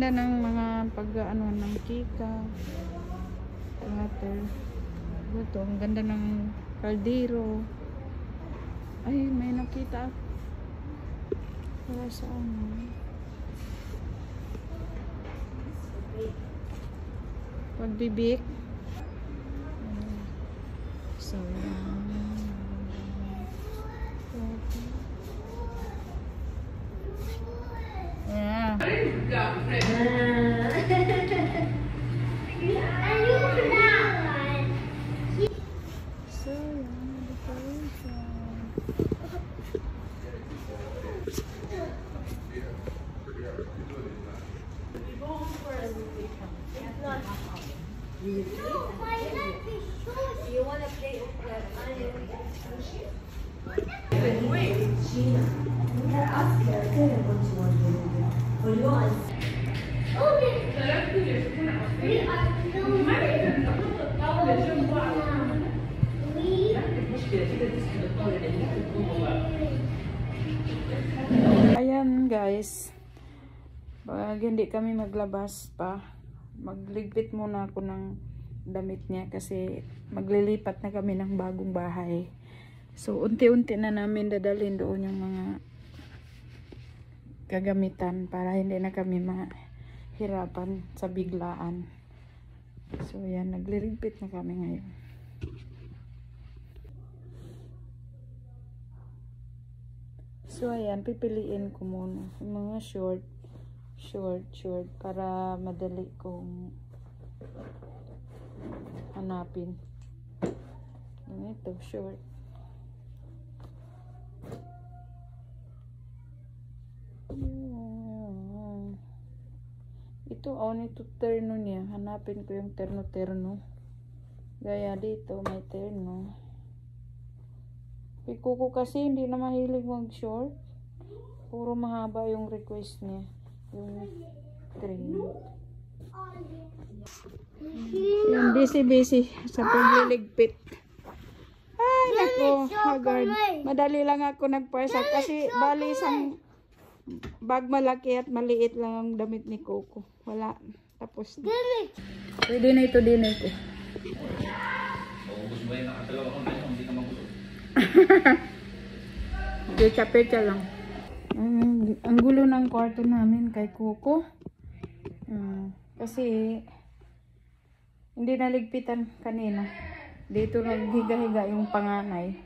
ganda ng mga pag-ano ng kika. Water. Ito, ang ganda ng kaldero. Ay, may nakita ako. Para sa ano. Pagbibik. So, yeah. So, yan, decoration. You want to play with that? Ayan guys, pag hindi kami maglabas pa, magligpit muna ako ng damit niya kasi maglilipat na kami ng bagong bahay. So unti-unti na namin dadalhin doon yung mga kagamitan para hindi na kami mahirapan sa biglaan. So yan, nagliligpit na kami ngayon. So ayan, pipiliin ko muna yung mga short para madali kong hanapin. Ito, short. Ito, nito terno niya. Hanapin ko yung terno. Gaya dito, may terno. Kuko kasi hindi na mahilig mag-short. Puro mahaba yung request niya. Yung trim. Yan, busy sa pagliligpit. Ay, nako, hagard. Madali lang ako nagparsa kasi bali isang bag malaki at maliit lang ang damit ni Coco. Wala. Tapos na. Pwede na ito din ito. Gusto mo yung nakatalawa kung hindi ka magusok. Pecha lang. Ang gulo ng kwarto namin kay Coco. Kasi hindi naligpitan kanina. Dito naghiga-higa yung panganay.